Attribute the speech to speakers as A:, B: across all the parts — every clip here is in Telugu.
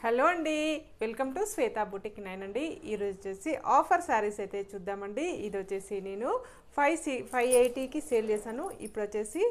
A: హలో అండి, వెల్కమ్ టు శ్వేతా బుటిక్ 9 అండి. ఈరోజు వచ్చేసి ఆఫర్ శారీస్ అయితే చూద్దామండి. ఇది వచ్చేసి నేను 580కి సేల్ చేశాను. ఇప్పుడు వచ్చేసి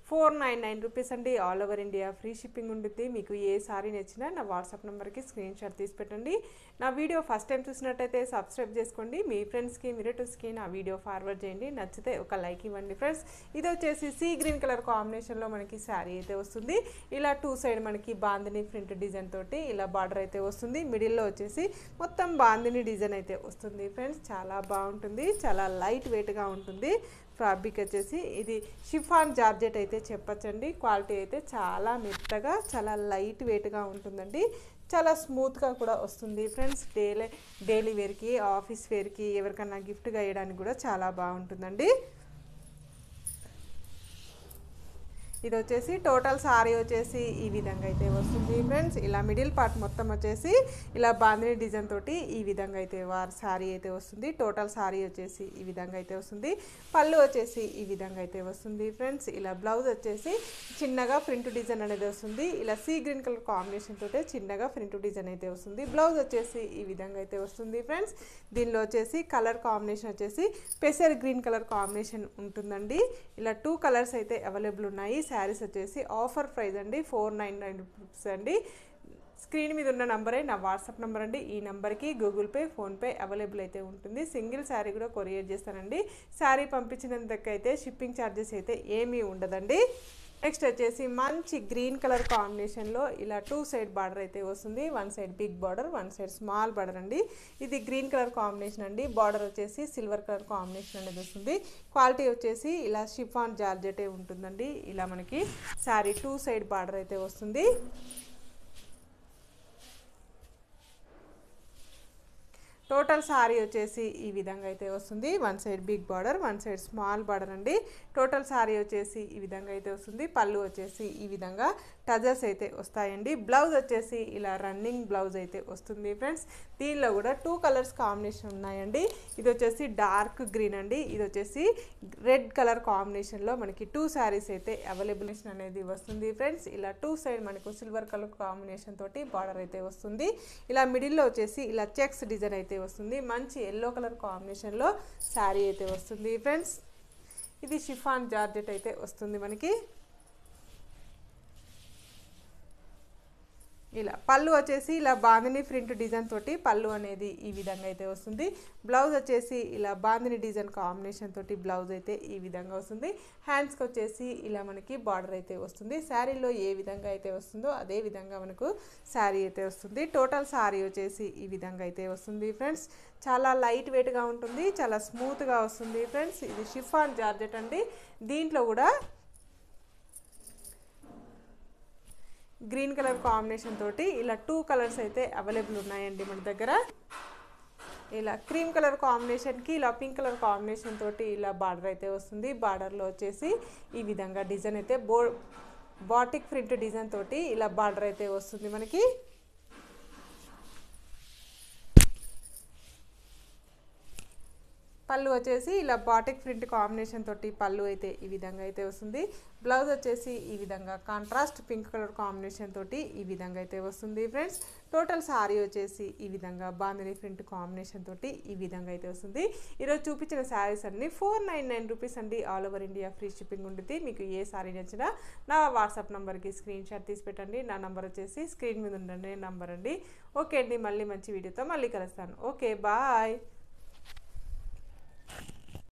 A: 499 రూపీస్ అండి. All over India free shipping ఉంటుంది. మీకు ఏ సారీ నచ్చినా నా వాట్సాప్ నెంబర్కి స్క్రీన్ షాట్ తీసి పెట్టండి. నా వీడియో ఫస్ట్ టైం చూసినట్టయితే సబ్స్క్రైబ్ చేసుకోండి. మీ ఫ్రెండ్స్కి రిలేటివ్స్కి నా వీడియో ఫార్వర్డ్ చేయండి. నచ్చితే ఒక లైక్ ఇవ్వండి ఫ్రెండ్స్. ఇది వచ్చేసి సీ గ్రీన్ కలర్ కాంబినేషన్లో మనకి శారీ అయితే వస్తుంది. ఇలా టూ సైడ్ మనకి బాందిని ప్రింట్ డిజైన్ తోటి ఇలా బార్డర్ అయితే వస్తుంది. మిడిల్లో వచ్చేసి మొత్తం బాందిని డిజైన్ అయితే వస్తుంది ఫ్రెండ్స్. చాలా బాగుంటుంది, చాలా లైట్ వెయిట్గా ఉంటుంది. ఫ్యాబ్రిక్ వచ్చేసి ఇది షిఫాన్ జార్జెట్ అయితే చెప్పచ్చండి. క్వాలిటీ అయితే చాలా మెత్తగా చాలా లైట్ వెయిట్గా ఉంటుందండి. చాలా స్మూత్గా కూడా వస్తుంది ఫ్రెండ్స్. డైలీ వేర్కి, ఆఫీస్ వేర్కి, ఎవరికన్నా గిఫ్ట్గా వేయడానికి కూడా చాలా బాగుంటుందండి. ఇది వచ్చేసి టోటల్ సారీ వచ్చేసి ఈ విధంగా అయితే వస్తుంది ఫ్రెండ్స్. ఇలా మిడిల్ పార్ట్ మొత్తం వచ్చేసి ఇలా బాందిని డిజైన్ తోటి ఈ విధంగా అయితే సారీ అయితే వస్తుంది. టోటల్ సారీ వచ్చేసి ఈ విధంగా అయితే వస్తుంది. పళ్ళు వచ్చేసి ఈ విధంగా అయితే వస్తుంది ఫ్రెండ్స్. ఇలా బ్లౌజ్ వచ్చేసి చిన్నగా ప్రింట్ డిజైన్ అనేది వస్తుంది. ఇలా సీ గ్రీన్ కలర్ కాంబినేషన్ తోటే చిన్నగా ప్రింట్ డిజైన్ అయితే వస్తుంది. బ్లౌజ్ వచ్చేసి ఈ విధంగా అయితే వస్తుంది ఫ్రెండ్స్. దీనిలో వచ్చేసి కలర్ కాంబినేషన్ వచ్చేసి పెసర్ గ్రీన్ కలర్ కాంబినేషన్ ఉంటుందండి. ఇలా 2 కలర్స్ అయితే అవైలబుల్ ఉన్నాయి. శారీస్ వచ్చేసి ఆఫర్ ప్రైస్ అండి 499 రూపీస్ అండి. స్క్రీన్ మీద ఉన్న నంబరే నా వాట్సాప్ నెంబర్ అండి. ఈ నెంబర్కి గూగుల్ పే, ఫోన్పే అవైలబుల్ అయితే ఉంటుంది. సింగిల్ శారీ కూడా కొరియర్ చేస్తానండి. శారీ పంపించినందుకైతే షిప్పింగ్ ఛార్జెస్ అయితే ఏమీ ఉండదండి. నెక్స్ట్ వచ్చేసి మంచి గ్రీన్ కలర్ కాంబినేషన్లో ఇలా 2 సైడ్ బార్డర్ అయితే వస్తుంది. 1 side big border, 1 side small border అండి. ఇది గ్రీన్ కలర్ కాంబినేషన్ అండి. బార్డర్ వచ్చేసి సిల్వర్ కలర్ కాంబినేషన్ అనేది వస్తుంది. క్వాలిటీ వచ్చేసి ఇలా షిఫాన్ జార్జెటే ఉంటుందండి. ఇలా మనకి శారీ 2 సైడ్ బార్డర్ అయితే వస్తుంది. టోటల్ సారీ వచ్చేసి ఈ విధంగా అయితే వస్తుంది. 1 side big border, 1 side small border అండి. టోటల్ సారీ వచ్చేసి ఈ విధంగా అయితే వస్తుంది. పళ్ళు వచ్చేసి ఈ విధంగా టజల్స్ అయితే వస్తాయండి. బ్లౌజ్ వచ్చేసి ఇలా రన్నింగ్ బ్లౌజ్ అయితే వస్తుంది ఫ్రెండ్స్. దీనిలో కూడా 2 కలర్స్ కాంబినేషన్ ఉన్నాయండి. ఇది వచ్చేసి డార్క్ గ్రీన్ అండి. ఇది వచ్చేసి రెడ్ కలర్ కాంబినేషన్లో మనకి 2 శారీస్ అయితే అవైలబుల్ అనేది వస్తుంది ఫ్రెండ్స్. ఇలా 2 సైడ్ మనకు సిల్వర్ కలర్ కాంబినేషన్ తోటి బార్డర్ అయితే వస్తుంది. ఇలా మిడిల్లో వచ్చేసి ఇలా చెక్స్ డిజైన్ అయితే వస్తుంది. మంచి ఎల్లో కలర్ కాంబినేషన్లో శారీ అయితే వస్తుంది ఫ్రెండ్స్. ఇది షిఫాన్ జార్జెట్ అయితే వస్తుంది మనకి. ఇలా పళ్ళు వచ్చేసి ఇలా బాందిని ప్రింట్ డిజైన్ తోటి పళ్ళు అనేది ఈ విధంగా అయితే వస్తుంది. బ్లౌజ్ వచ్చేసి ఇలా బాందిని డిజైన్ కాంబినేషన్ తోటి బ్లౌజ్ అయితే ఈ విధంగా వస్తుంది. హ్యాండ్స్కి వచ్చేసి ఇలా మనకి బార్డర్ అయితే వస్తుంది. శారీలో ఏ విధంగా అయితే వస్తుందో అదే విధంగా మనకు శారీ అయితే వస్తుంది. టోటల్ శారీ వచ్చేసి ఈ విధంగా అయితే వస్తుంది ఫ్రెండ్స్. చాలా లైట్ వెయిట్గా ఉంటుంది, చాలా స్మూత్గా వస్తుంది ఫ్రెండ్స్. ఇది షిఫాన్ జార్జెట్ అండి. దీంట్లో కూడా గ్రీన్ కలర్ కాంబినేషన్ తోటి ఇలా 2 కలర్స్ అయితే అవైలబుల్ ఉన్నాయండి మన దగ్గర. ఇలా క్రీమ్ కలర్ కాంబినేషన్కి ఇలా పింక్ కలర్ కాంబినేషన్ తోటి ఇలా బార్డర్ అయితే వస్తుంది. బార్డర్లో వచ్చేసి ఈ విధంగా డిజైన్ అయితే బాటిక్ ప్రింట్ డిజైన్ తోటి ఇలా బార్డర్ అయితే వస్తుంది మనకి. పళ్ళు వచ్చేసి ఇలా బాటిక్ ప్రింట్ కాంబినేషన్ తోటి పళ్ళు అయితే ఈ విధంగా అయితే వస్తుంది. బ్లౌజ్ వచ్చేసి ఈ విధంగా కాంట్రాస్ట్ పింక్ కలర్ కాంబినేషన్ తోటి ఈ విధంగా అయితే వస్తుంది ఫ్రెండ్స్. టోటల్ సారీ వచ్చేసి ఈ విధంగా బాందిని ప్రింట్ కాంబినేషన్ తోటి ఈ విధంగా అయితే వస్తుంది. ఈరోజు చూపించిన శారీస్ అన్ని 499 రూపీస్ అండి. All over India free shipping ఉంటుంది. మీకు ఏ శారీ నచ్చినా నా వాట్సాప్ నెంబర్కి స్క్రీన్ షాట్ తీసి పెట్టండి. నా నెంబర్ వచ్చేసి స్క్రీన్ మీద ఉండండి నంబర్ అండి. ఓకే అండి, మళ్ళీ మంచి వీడియోతో మళ్ళీ కలుస్తాను. Okay, bye.